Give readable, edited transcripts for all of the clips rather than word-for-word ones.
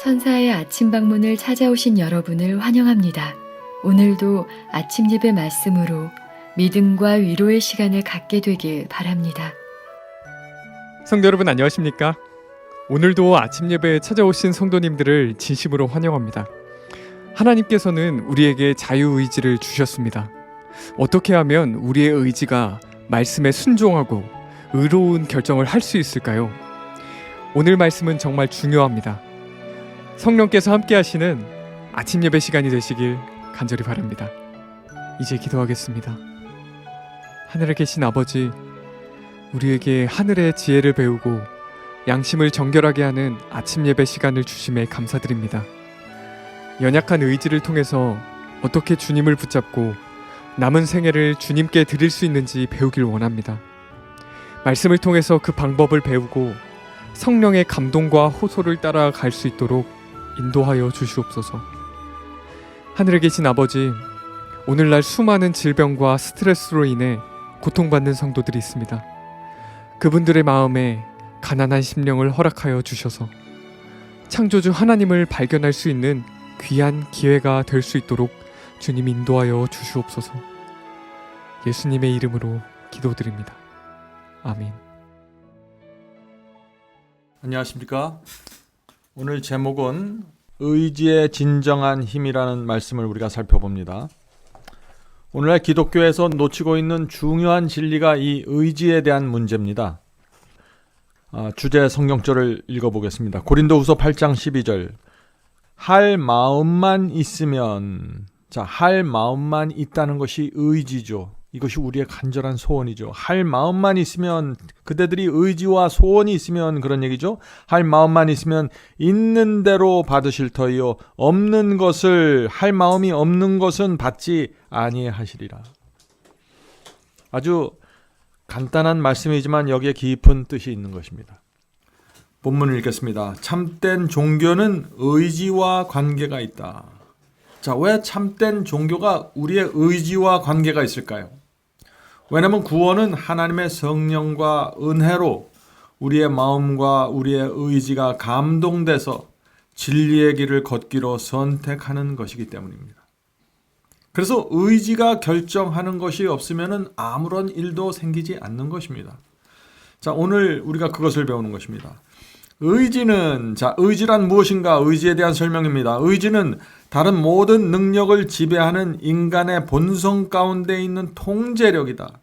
천사의 아침 방문을 찾아오신 여러분을 환영합니다. 오늘도 아침 예배 말씀으로 믿음과 위로의 시간을 갖게 되길 바랍니다. 성도 여러분 안녕하십니까? 오늘도 아침 예배에 찾아오신 성도님들을 진심으로 환영합니다. 하나님께서는 우리에게 자유의지를 주셨습니다. 어떻게 하면 우리의 의지가 말씀에 순종하고 의로운 결정을 할 수 있을까요? 오늘 말씀은 정말 중요합니다. 성령께서 함께 하시는 아침 예배 시간이 되시길 간절히 바랍니다. 이제 기도하겠습니다. 하늘에 계신 아버지, 우리에게 하늘의 지혜를 배우고 양심을 정결하게 하는 아침 예배 시간을 주심에 감사드립니다. 연약한 의지를 통해서 어떻게 주님을 붙잡고 남은 생애를 주님께 드릴 수 있는지 배우길 원합니다. 말씀을 통해서 그 방법을 배우고 성령의 감동과 호소를 따라갈 수 있도록 인도하여 주시옵소서. 하늘에 계신 아버지, 오늘날 수많은 질병과 스트레스로 인해 고통받는 성도들이 있습니다. 그분들의 마음에 가난한 심령을 허락하여 주셔서 창조주 하나님을 발견할 수 있는 귀한 기회가 될 수 있도록 주님 인도하여 주시옵소서. 예수님의 이름으로 기도드립니다. 아멘. 안녕하십니까? 오늘 제목은 의지의 진정한 힘이라는 말씀을 우리가 살펴봅니다. 오늘날 기독교에서 놓치고 있는 중요한 진리가 이 의지에 대한 문제입니다. 주제 성경절을 읽어보겠습니다. 고린도후서 8장 12절. 할 마음만 있으면, 할 마음만 있다는 것이 의지죠. 이것이 우리의 간절한 소원이죠. 할 마음만 있으면, 그대들이 의지와 소원이 있으면 그런 얘기죠. 할 마음만 있으면 있는 대로 받으실 터이요 없는 것을, 할 마음이 없는 것은 받지 아니하시리라. 아주 간단한 말씀이지만 여기에 깊은 뜻이 있는 것입니다. 본문을 읽겠습니다. 참된 종교는 의지와 관계가 있다. 왜 참된 종교가 우리의 의지와 관계가 있을까요? 왜냐하면 구원은 하나님의 성령과 은혜로 우리의 마음과 우리의 의지가 감동돼서 진리의 길을 걷기로 선택하는 것이기 때문입니다. 그래서 의지가 결정하는 것이 없으면 아무런 일도 생기지 않는 것입니다. 오늘 우리가 그것을 배우는 것입니다. 의지란 무엇인가? 의지에 대한 설명입니다. 의지는 다른 모든 능력을 지배하는 인간의 본성 가운데 있는 통제력이다.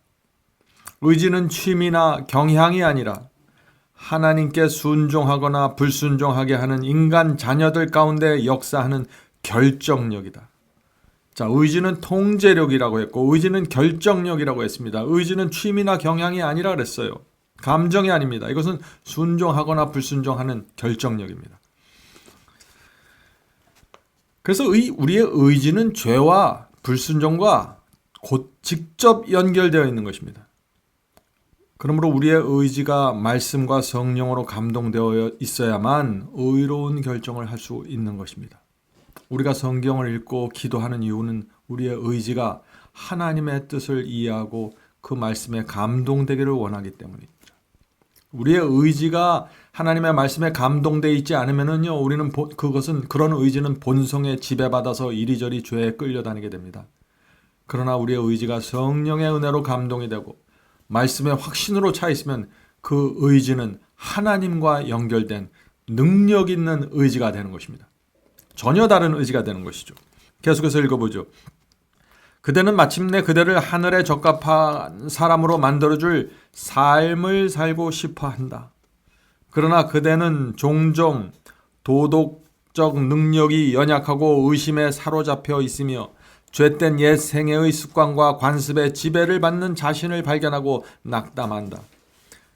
의지는 취미나 경향이 아니라 하나님께 순종하거나 불순종하게 하는 인간 자녀들 가운데 역사하는 결정력이다. 의지는 통제력이라고 했고 의지는 결정력이라고 했습니다. 의지는 취미나 경향이 아니라 그랬어요. 감정이 아닙니다. 이것은 순종하거나 불순종하는 결정력입니다. 그래서 우리의 의지는 죄와 불순종과 곧 직접 연결되어 있는 것입니다. 그러므로 우리의 의지가 말씀과 성령으로 감동되어 있어야만 의로운 결정을 할 수 있는 것입니다. 우리가 성경을 읽고 기도하는 이유는 우리의 의지가 하나님의 뜻을 이해하고 그 말씀에 감동되기를 원하기 때문입니다. 우리의 의지가 하나님의 말씀에 감동되어 있지 않으면요, 우리는 그런 의지는 본성에 지배받아서 이리저리 죄에 끌려다니게 됩니다. 그러나 우리의 의지가 성령의 은혜로 감동이 되고 말씀의 확신으로 차 있으면 그 의지는 하나님과 연결된 능력 있는 의지가 되는 것입니다. 전혀 다른 의지가 되는 것이죠. 계속해서 읽어보죠. 그대는 마침내 그대를 하늘에 적합한 사람으로 만들어줄 삶을 살고 싶어 한다. 그러나 그대는 종종 도덕적 능력이 연약하고 의심에 사로잡혀 있으며 죄된 옛 생애의 습관과 관습의 지배를 받는 자신을 발견하고 낙담한다.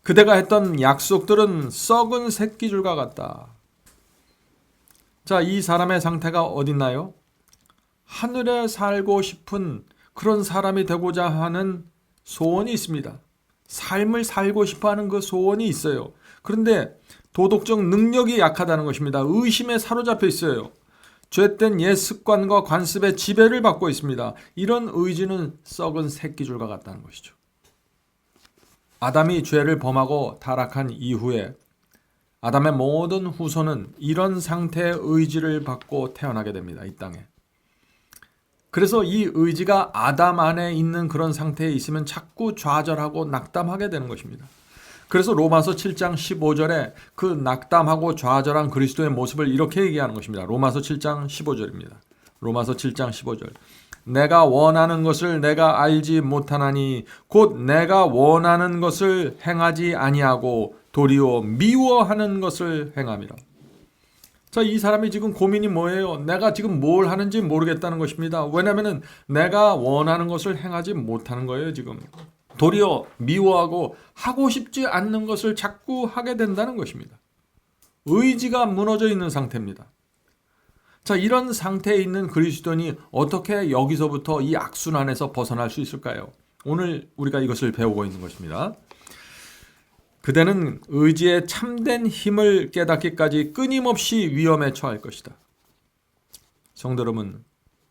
그대가 했던 약속들은 썩은 새끼줄과 같다. 이 사람의 상태가 어딨나요? 하늘에 살고 싶은 그런 사람이 되고자 하는 소원이 있습니다. 삶을 살고 싶어하는 그 소원이 있어요. 그런데 도덕적 능력이 약하다는 것입니다. 의심에 사로잡혀 있어요. 죄된 옛 습관과 관습의 지배를 받고 있습니다. 이런 의지는 썩은 새끼줄과 같다는 것이죠. 아담이 죄를 범하고 타락한 이후에 아담의 모든 후손은 이런 상태의 의지를 받고 태어나게 됩니다. 이 땅에. 그래서 이 의지가 아담 안에 있는 그런 상태에 있으면 자꾸 좌절하고 낙담하게 되는 것입니다. 그래서 로마서 7장 15절에 그 낙담하고 좌절한 그리스도의 모습을 이렇게 얘기하는 것입니다. 로마서 7장 15절입니다. 로마서 7장 15절. 내가 원하는 것을 내가 알지 못하나니 곧 내가 원하는 것을 행하지 아니하고 도리어 미워하는 것을 행함이라. 자, 이 사람이 지금 고민이 뭐예요? 내가 지금 뭘 하는지 모르겠다는 것입니다. 왜냐하면 내가 원하는 것을 행하지 못하는 거예요, 지금. 도리어 미워하고 하고 싶지 않는 것을 자꾸 하게 된다는 것입니다. 의지가 무너져 있는 상태입니다. 자, 이런 상태에 있는 그리스도인이 어떻게 여기서부터 이 악순환에서 벗어날 수 있을까요? 오늘 우리가 이것을 배우고 있는 것입니다. 그대는 의지의 참된 힘을 깨닫기까지 끊임없이 위험에 처할 것이다. 성도 여러분,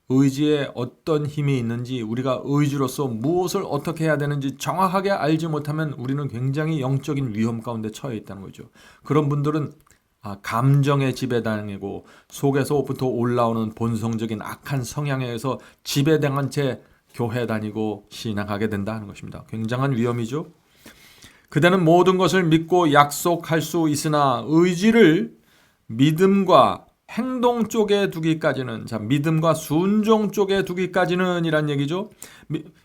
의지에 어떤 힘이 있는지, 우리가 의지로서 무엇을 어떻게 해야 되는지 정확하게 알지 못하면 우리는 굉장히 영적인 위험 가운데 처해 있다는 거죠. 그런 분들은 감정에 지배당하고 속에서부터 올라오는 본성적인 악한 성향에 의해서 지배당한 채 교회 다니고 신앙하게 된다는 것입니다. 굉장한 위험이죠. 그대는 모든 것을 믿고 약속할 수 있으나 의지를 믿음과 행동 쪽에 두기까지는, 자, 믿음과 순종 쪽에 두기까지는 이란 얘기죠.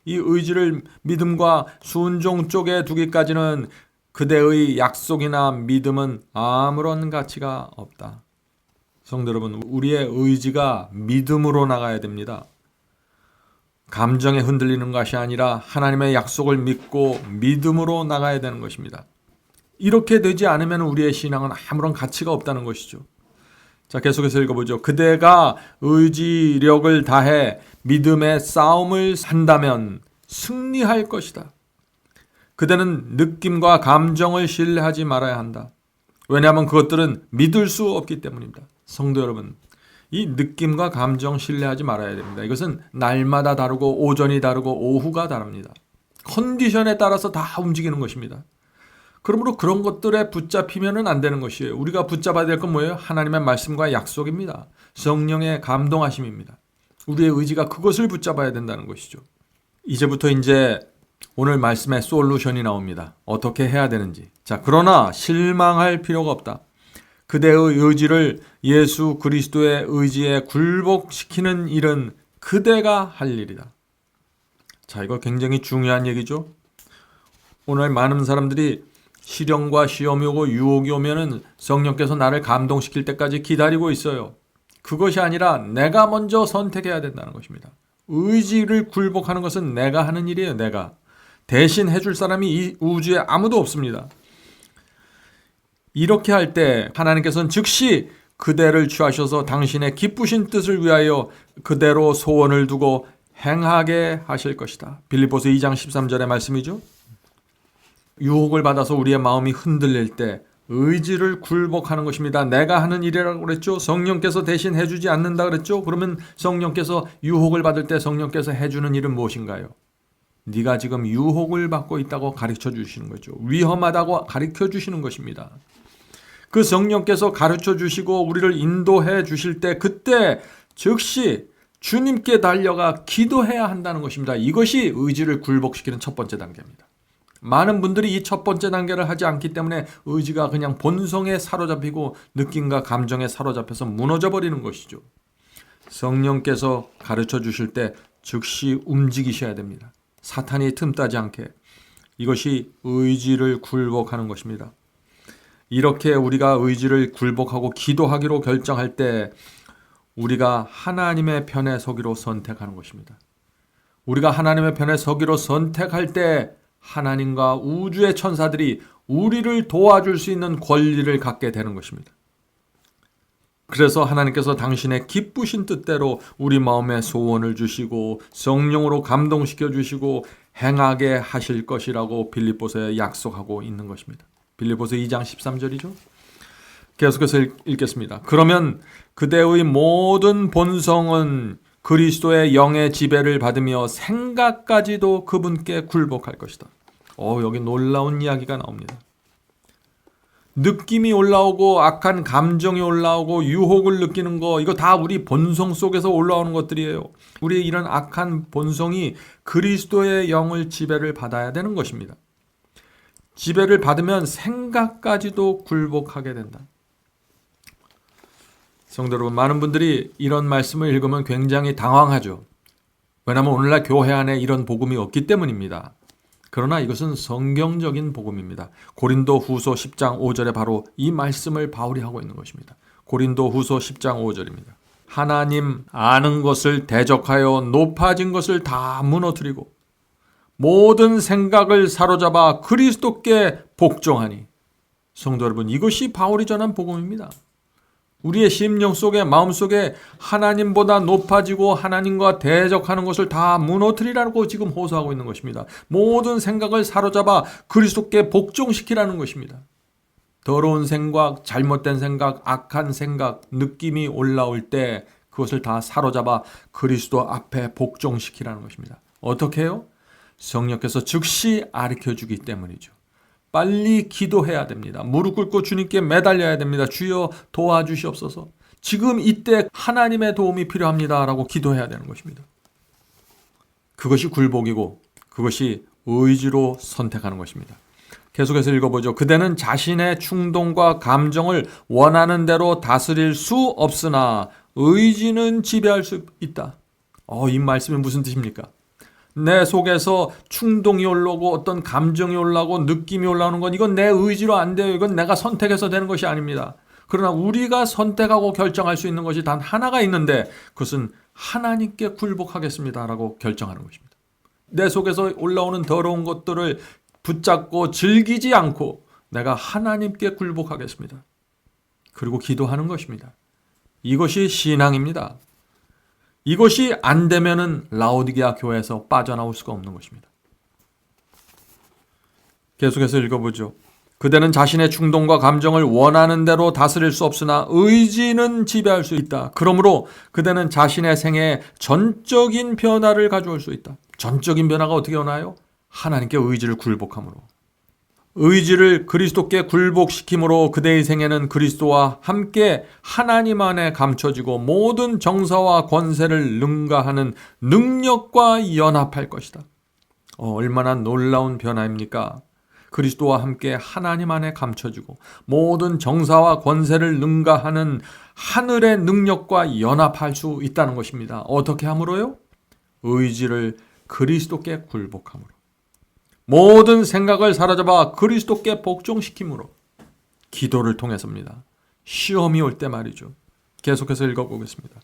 이 의지를 믿음과 순종 쪽에 두기까지는 그대의 약속이나 믿음은 아무런 가치가 없다. 성도 여러분, 우리의 의지가 믿음으로 나가야 됩니다. 감정에 흔들리는 것이 아니라 하나님의 약속을 믿고 믿음으로 나가야 되는 것입니다. 이렇게 되지 않으면 우리의 신앙은 아무런 가치가 없다는 것이죠. 자, 계속해서 읽어보죠. 그대가 의지력을 다해 믿음의 싸움을 한다면 승리할 것이다. 그대는 느낌과 감정을 신뢰하지 말아야 한다. 왜냐하면 그것들은 믿을 수 없기 때문입니다. 성도 여러분, 이 느낌과 감정 신뢰하지 말아야 됩니다. 이것은 날마다 다르고 오전이 다르고 오후가 다릅니다. 컨디션에 따라서 다 움직이는 것입니다. 그러므로 그런 것들에 붙잡히면 안 되는 것이에요. 우리가 붙잡아야 될 건 뭐예요? 하나님의 말씀과 약속입니다. 성령의 감동하심입니다. 우리의 의지가 그것을 붙잡아야 된다는 것이죠. 이제부터 이제 오늘 말씀에 솔루션이 나옵니다. 어떻게 해야 되는지. 자, 그러나 실망할 필요가 없다. 그대의 의지를 예수 그리스도의 의지에 굴복시키는 일은 그대가 할 일이다. 자, 이거 굉장히 중요한 얘기죠. 오늘 많은 사람들이 시련과 시험이 오고 유혹이 오면은 성령께서 나를 감동시킬 때까지 기다리고 있어요. 그것이 아니라 내가 먼저 선택해야 된다는 것입니다. 의지를 굴복하는 것은 내가 하는 일이에요. 내가. 대신 해줄 사람이 이 우주에 아무도 없습니다. 이렇게 할 때 하나님께서는 즉시 그대를 취하셔서 당신의 기쁘신 뜻을 위하여 그대로 소원을 두고 행하게 하실 것이다. 빌립보서 2장 13절의 말씀이죠. 유혹을 받아서 우리의 마음이 흔들릴 때 의지를 굴복하는 것입니다. 내가 하는 일이라고 그랬죠. 성령께서 대신 해주지 않는다 그랬죠. 그러면 성령께서 유혹을 받을 때 성령께서 해주는 일은 무엇인가요? 네가 지금 유혹을 받고 있다고 가르쳐 주시는 거죠. 위험하다고 가르쳐 주시는 것입니다. 그 성령께서 가르쳐 주시고 우리를 인도해 주실 때 그때 즉시 주님께 달려가 기도해야 한다는 것입니다. 이것이 의지를 굴복시키는 첫 번째 단계입니다. 많은 분들이 이 첫 번째 단계를 하지 않기 때문에 의지가 그냥 본성에 사로잡히고 느낌과 감정에 사로잡혀서 무너져 버리는 것이죠. 성령께서 가르쳐 주실 때 즉시 움직이셔야 됩니다. 사탄이 틈타지 않게. 이것이 의지를 굴복하는 것입니다. 이렇게 우리가 의지를 굴복하고 기도하기로 결정할 때 우리가 하나님의 편에 서기로 선택하는 것입니다. 우리가 하나님의 편에 서기로 선택할 때 하나님과 우주의 천사들이 우리를 도와줄 수 있는 권리를 갖게 되는 것입니다. 그래서 하나님께서 당신의 기쁘신 뜻대로 우리 마음에 소원을 주시고 성령으로 감동시켜 주시고 행하게 하실 것이라고 빌립보서에 약속하고 있는 것입니다. 빌립보서 2장 13절이죠. 계속해서 읽겠습니다. 그러면 그대의 모든 본성은 그리스도의 영의 지배를 받으며 생각까지도 그분께 굴복할 것이다. 여기 놀라운 이야기가 나옵니다. 느낌이 올라오고 악한 감정이 올라오고 유혹을 느끼는 거, 이거 다 우리 본성 속에서 올라오는 것들이에요. 우리의 이런 악한 본성이 그리스도의 영을 지배를 받아야 되는 것입니다. 지배를 받으면 생각까지도 굴복하게 된다. 성도 여러분, 많은 분들이 이런 말씀을 읽으면 굉장히 당황하죠. 왜냐하면 오늘날 교회 안에 이런 복음이 없기 때문입니다. 그러나 이것은 성경적인 복음입니다. 고린도 후서 10장 5절에 바로 이 말씀을 바울이 하고 있는 것입니다. 고린도 후서 10장 5절입니다. 하나님 아는 것을 대적하여 높아진 것을 다 무너뜨리고 모든 생각을 사로잡아 그리스도께 복종하니. 성도 여러분, 이것이 바울이 전한 복음입니다. 우리의 심령 속에, 마음 속에 하나님보다 높아지고 하나님과 대적하는 것을 다 무너뜨리라고 지금 호소하고 있는 것입니다. 모든 생각을 사로잡아 그리스도께 복종시키라는 것입니다. 더러운 생각, 잘못된 생각, 악한 생각, 느낌이 올라올 때 그것을 다 사로잡아 그리스도 앞에 복종시키라는 것입니다. 어떻게 해요? 성령께서 즉시 가르쳐주기 때문이죠. 빨리 기도해야 됩니다. 무릎 꿇고 주님께 매달려야 됩니다. 주여 도와주시옵소서. 지금 이때 하나님의 도움이 필요합니다. 라고 기도해야 되는 것입니다. 그것이 굴복이고 그것이 의지로 선택하는 것입니다. 계속해서 읽어보죠. 그대는 자신의 충동과 감정을 원하는 대로 다스릴 수 없으나 의지는 지배할 수 있다. 이 말씀이 무슨 뜻입니까? 내 속에서 충동이 올라오고 어떤 감정이 올라오고 느낌이 올라오는 건 이건 내 의지로 안 돼요. 이건 내가 선택해서 되는 것이 아닙니다. 그러나 우리가 선택하고 결정할 수 있는 것이 단 하나가 있는데 그것은 하나님께 굴복하겠습니다 라고 결정하는 것입니다. 내 속에서 올라오는 더러운 것들을 붙잡고 즐기지 않고 내가 하나님께 굴복하겠습니다. 그리고 기도하는 것입니다. 이것이 신앙입니다. 이것이 안 되면은 라오디게아 교회에서 빠져나올 수가 없는 것입니다. 계속해서 읽어보죠. 그대는 자신의 충동과 감정을 원하는 대로 다스릴 수 없으나 의지는 지배할 수 있다. 그러므로 그대는 자신의 생애에 전적인 변화를 가져올 수 있다. 전적인 변화가 어떻게 오나요? 하나님께 의지를 굴복함으로. 의지를 그리스도께 굴복시킴으로 그대의 생애는 그리스도와 함께 하나님 안에 감춰지고 모든 정사와 권세를 능가하는 능력과 연합할 것이다. 얼마나 놀라운 변화입니까? 그리스도와 함께 하나님 안에 감춰지고 모든 정사와 권세를 능가하는 하늘의 능력과 연합할 수 있다는 것입니다. 어떻게 함으로요? 의지를 그리스도께 굴복함으로. 모든 생각을 사로잡아 그리스도께 복종시킴으로. 기도를 통해서입니다. 시험이 올 때 말이죠. 계속해서 읽어보겠습니다.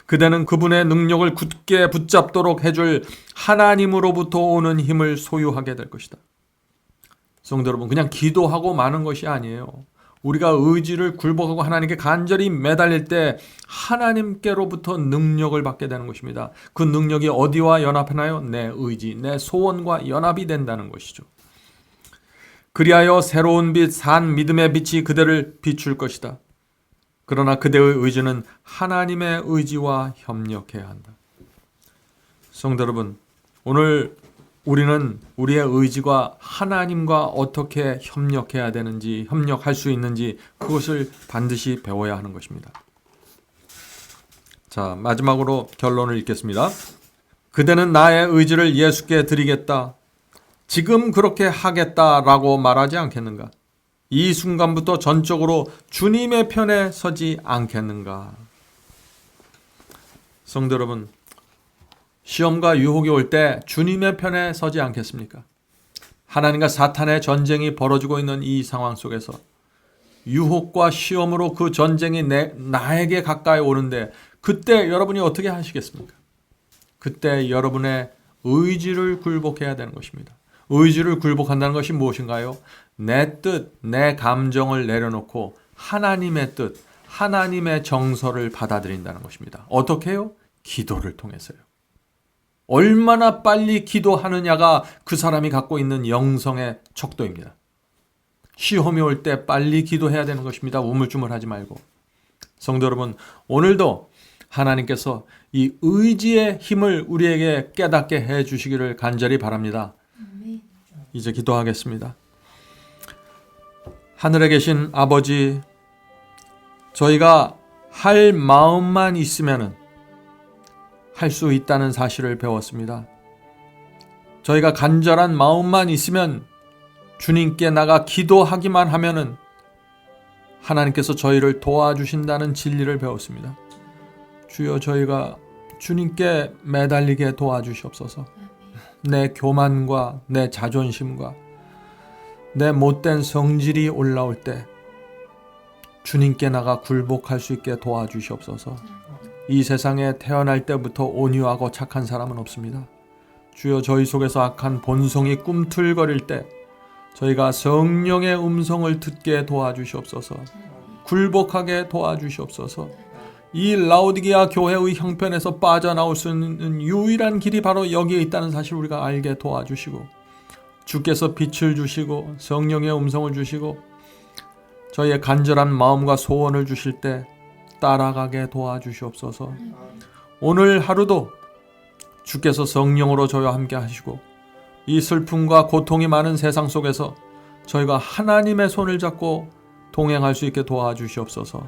그대는 그분의 능력을 굳게 붙잡도록 해줄 하나님으로부터 오는 힘을 소유하게 될 것이다. 성도 여러분, 그냥 기도하고 마는 것이 아니에요. 우리가 의지를 굴복하고 하나님께 간절히 매달릴 때 하나님께로부터 능력을 받게 되는 것입니다. 그 능력이 어디와 연합하나요? 내 의지, 내 소원과 연합이 된다는 것이죠. 그리하여 새로운 빛, 산 믿음의 빛이 그대를 비출 것이다. 그러나 그대의 의지는 하나님의 의지와 협력해야 한다. 성도 여러분, 오늘 우리는 우리의 의지가 하나님과 어떻게 협력해야 되는지, 협력할 수 있는지 그것을 반드시 배워야 하는 것입니다. 자, 마지막으로 결론을 읽겠습니다. 그대는 나의 의지를 예수께 드리겠다. 지금 그렇게 하겠다라고 말하지 않겠는가? 이 순간부터 전적으로 주님의 편에 서지 않겠는가? 성도 여러분, 시험과 유혹이 올 때 주님의 편에 서지 않겠습니까? 하나님과 사탄의 전쟁이 벌어지고 있는 이 상황 속에서 유혹과 시험으로 그 전쟁이 나에게 가까이 오는데 그때 여러분이 어떻게 하시겠습니까? 그때 여러분의 의지를 굴복해야 되는 것입니다. 의지를 굴복한다는 것이 무엇인가요? 내 뜻, 내 감정을 내려놓고 하나님의 뜻, 하나님의 정서를 받아들인다는 것입니다. 어떻게 해요? 기도를 통해서요. 얼마나 빨리 기도하느냐가 그 사람이 갖고 있는 영성의 척도입니다. 시험이 올 때 빨리 기도해야 되는 것입니다. 우물쭈물하지 말고. 성도 여러분, 오늘도 하나님께서 이 의지의 힘을 우리에게 깨닫게 해 주시기를 간절히 바랍니다. 이제 기도하겠습니다. 하늘에 계신 아버지, 저희가 할 마음만 있으면 할 수 있다는 사실을 배웠습니다. 저희가 간절한 마음만 있으면 주님께 나가 기도하기만 하면은 하나님께서 저희를 도와주신다는 진리를 배웠습니다. 주여, 저희가 주님께 매달리게 도와주시옵소서. 내 교만과 내 자존심과 내 못된 성질이 올라올 때 주님께 나가 굴복할 수 있게 도와주시옵소서. 이 세상에 태어날 때부터 온유하고 착한 사람은 없습니다. 주여, 저희 속에서 악한 본성이 꿈틀거릴 때 저희가 성령의 음성을 듣게 도와주시옵소서. 굴복하게 도와주시옵소서. 이 라오디게아 교회의 형편에서 빠져나올 수 있는 유일한 길이 바로 여기에 있다는 사실을 우리가 알게 도와주시고, 주께서 빛을 주시고 성령의 음성을 주시고 저희의 간절한 마음과 소원을 주실 때 따라가게 도와주시옵소서. 오늘 하루도 주께서 성령으로 저희와 함께 하시고 이 슬픔과 고통이 많은 세상 속에서 저희가 하나님의 손을 잡고 동행할 수 있게 도와주시옵소서.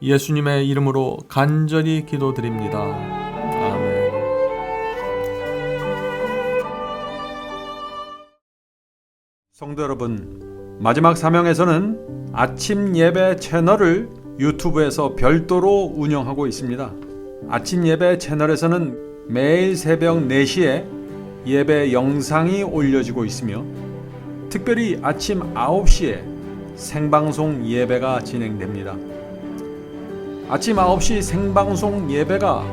예수님의 이름으로 간절히 기도드립니다. 아멘. 성도 여러분, 마지막 사명에서는 아침 예배 채널을 유튜브에서 별도로 운영하고 있습니다. 아침 예배 채널에서는 매일 새벽 4시에 예배 영상이 올려지고 있으며 특별히 아침 9시에 생방송 예배가 진행됩니다. 아침 9시 생방송 예배가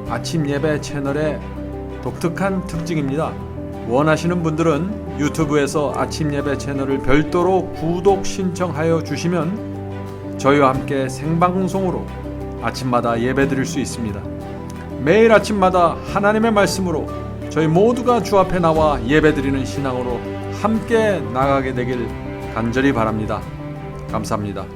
아침 예배 채널의 독특한 특징입니다. 원하시는 분들은 유튜브에서 아침 예배 채널을 별도로 구독 신청하여 주시면 저희와 함께 생방송으로 아침마다 예배 드릴 수 있습니다. 매일 아침마다 하나님의 말씀으로 저희 모두가 주 앞에 나와 예배 드리는 신앙으로 함께 나가게 되길 간절히 바랍니다. 감사합니다.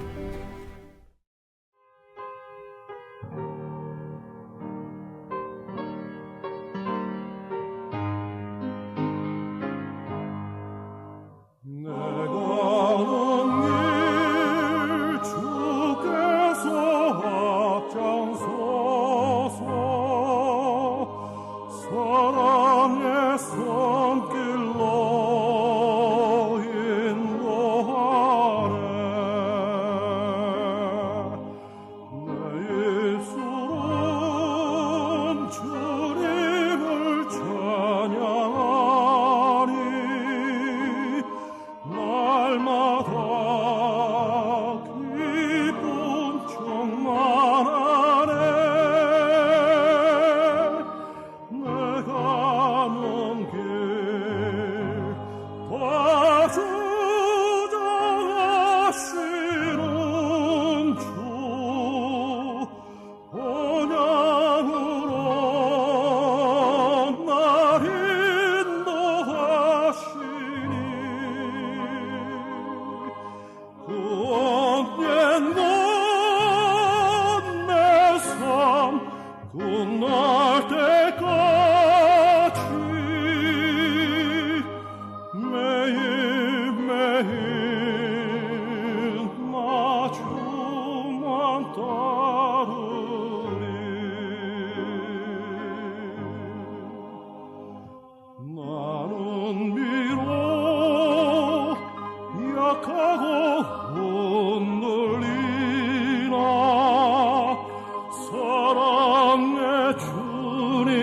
사랑의 주님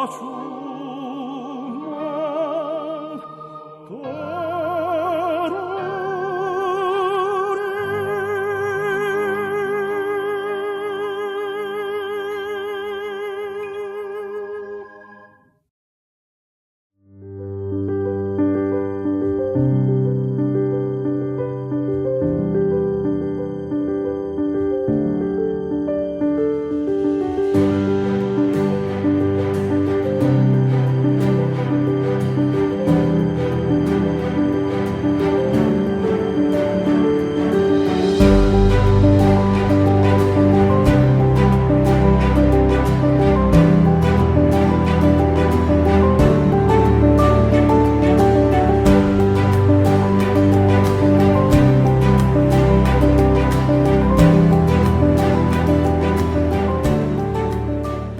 주